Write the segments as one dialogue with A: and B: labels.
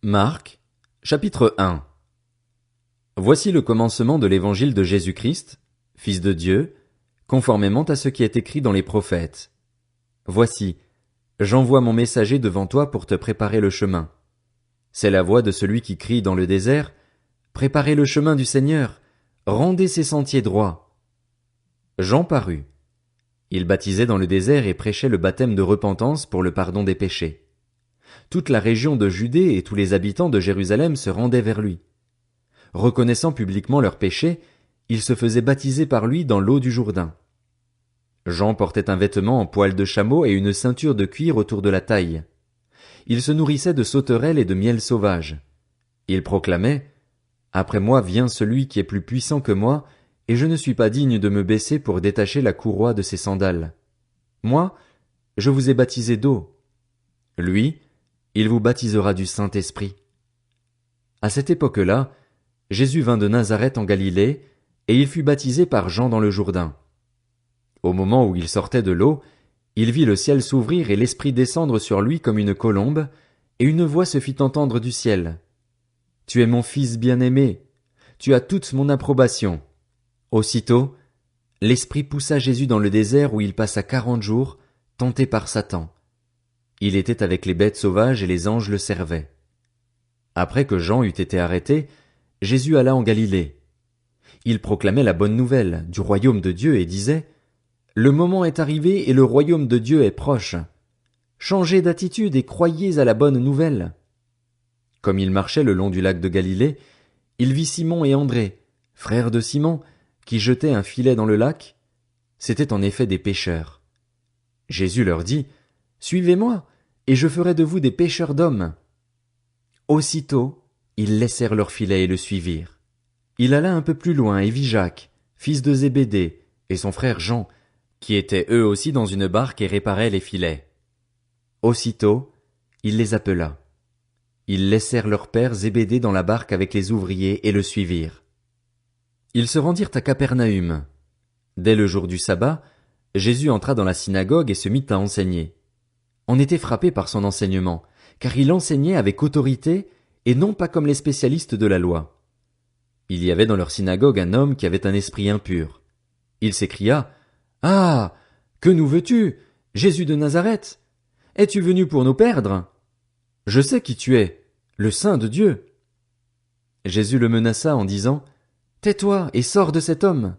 A: Marc, chapitre 1. Voici le commencement de l'évangile de Jésus-Christ, Fils de Dieu, conformément à ce qui est écrit dans les prophètes. Voici, j'envoie mon messager devant toi pour te préparer le chemin. C'est la voix de celui qui crie dans le désert, préparez le chemin du Seigneur, rendez ses sentiers droits. Jean parut. Il baptisait dans le désert et prêchait le baptême de repentance pour le pardon des péchés. Toute la région de Judée et tous les habitants de Jérusalem se rendaient vers lui. Reconnaissant publiquement leurs péchés, ils se faisaient baptiser par lui dans l'eau du Jourdain. Jean portait un vêtement en poil de chameau et une ceinture de cuir autour de la taille. Il se nourrissait de sauterelles et de miel sauvage. Il proclamait « Après moi vient celui qui est plus puissant que moi, et je ne suis pas digne de me baisser pour détacher la courroie de ses sandales. Moi, je vous ai baptisé d'eau. Lui, il vous baptisera du Saint-Esprit. » À cette époque-là, Jésus vint de Nazareth en Galilée, et il fut baptisé par Jean dans le Jourdain. Au moment où il sortait de l'eau, il vit le ciel s'ouvrir et l'Esprit descendre sur lui comme une colombe, et une voix se fit entendre du ciel. « Tu es mon Fils bien-aimé, tu as toute mon approbation. » Aussitôt, l'Esprit poussa Jésus dans le désert où il passa 40 jours, tenté par Satan. Il était avec les bêtes sauvages et les anges le servaient. Après que Jean eut été arrêté, Jésus alla en Galilée. Il proclamait la bonne nouvelle du royaume de Dieu et disait « Le moment est arrivé et le royaume de Dieu est proche. Changez d'attitude et croyez à la bonne nouvelle. » Comme il marchait le long du lac de Galilée, il vit Simon et André, frères de Simon, qui jetaient un filet dans le lac. C'étaient en effet des pêcheurs. Jésus leur dit « Suivez-moi, et je ferai de vous des pêcheurs d'hommes. » Aussitôt, ils laissèrent leur filet et le suivirent. Il alla un peu plus loin et vit Jacques, fils de Zébédée, et son frère Jean, qui étaient eux aussi dans une barque et réparaient les filets. Aussitôt, il les appela. Ils laissèrent leur père Zébédée dans la barque avec les ouvriers et le suivirent. Ils se rendirent à Capernaüm. Dès le jour du sabbat, Jésus entra dans la synagogue et se mit à enseigner. On était frappé par son enseignement, car il enseignait avec autorité et non pas comme les spécialistes de la loi. Il y avait dans leur synagogue un homme qui avait un esprit impur. Il s'écria « Ah! Que nous veux-tu, Jésus de Nazareth? Es-tu venu pour nous perdre? Je sais qui tu es, le Saint de Dieu. » Jésus le menaça en disant « Tais-toi et sors de cet homme. »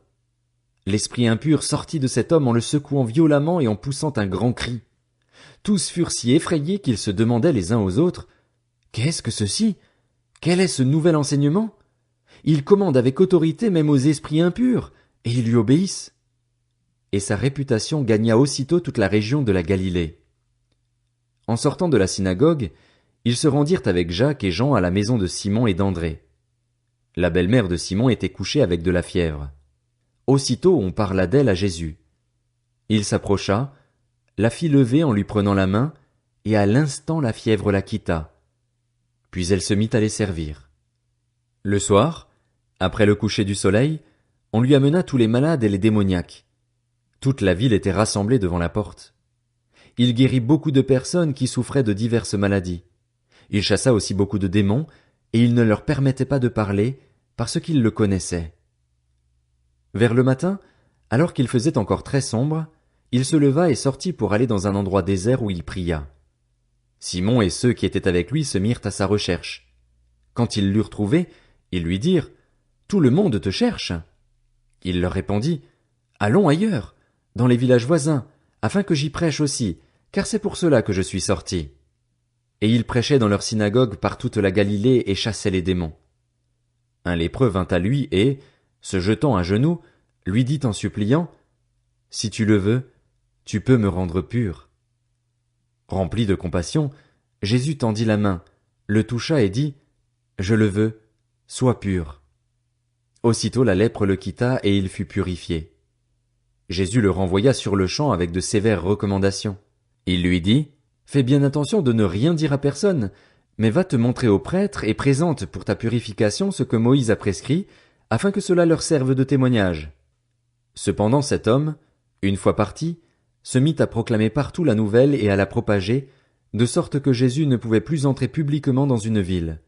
A: L'esprit impur sortit de cet homme en le secouant violemment et en poussant un grand cri. Tous furent si effrayés qu'ils se demandaient les uns aux autres « Qu'est-ce que ceci? Quel est ce nouvel enseignement? Il commande avec autorité même aux esprits impurs, et ils lui obéissent. » Et sa réputation gagna aussitôt toute la région de la Galilée. En sortant de la synagogue, ils se rendirent avec Jacques et Jean à la maison de Simon et d'André. La belle-mère de Simon était couchée avec de la fièvre. Aussitôt on parla d'elle à Jésus. Il s'approcha, la fit lever en lui prenant la main, et à l'instant la fièvre la quitta. Puis elle se mit à les servir. Le soir, après le coucher du soleil, on lui amena tous les malades et les démoniaques. Toute la ville était rassemblée devant la porte. Il guérit beaucoup de personnes qui souffraient de diverses maladies. Il chassa aussi beaucoup de démons, et il ne leur permettait pas de parler, parce qu'ils le connaissaient. Vers le matin, alors qu'il faisait encore très sombre, il se leva et sortit pour aller dans un endroit désert où il pria. Simon et ceux qui étaient avec lui se mirent à sa recherche. Quand ils l'eurent trouvé, ils lui dirent « Tout le monde te cherche. » Il leur répondit « Allons ailleurs, dans les villages voisins, afin que j'y prêche aussi, car c'est pour cela que je suis sorti. » Et il prêchait dans leur synagogue par toute la Galilée et chassait les démons. Un lépreux vint à lui et, se jetant à genoux, lui dit en suppliant « Si tu le veux, tu peux me rendre pur. » Rempli de compassion, Jésus tendit la main, le toucha et dit « Je le veux, sois pur. » Aussitôt la lèpre le quitta et il fut purifié. Jésus le renvoya sur-le-champ avec de sévères recommandations. Il lui dit « Fais bien attention de ne rien dire à personne, mais va te montrer au prêtre et présente pour ta purification ce que Moïse a prescrit, afin que cela leur serve de témoignage. » Cependant cet homme, une fois parti, se mit à proclamer partout la nouvelle et à la propager, de sorte que Jésus ne pouvait plus entrer publiquement dans une ville.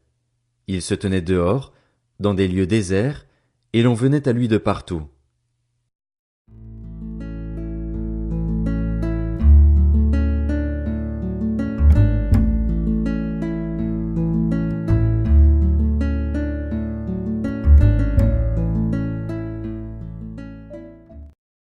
A: Il se tenait dehors, dans des lieux déserts, et l'on venait à lui de partout.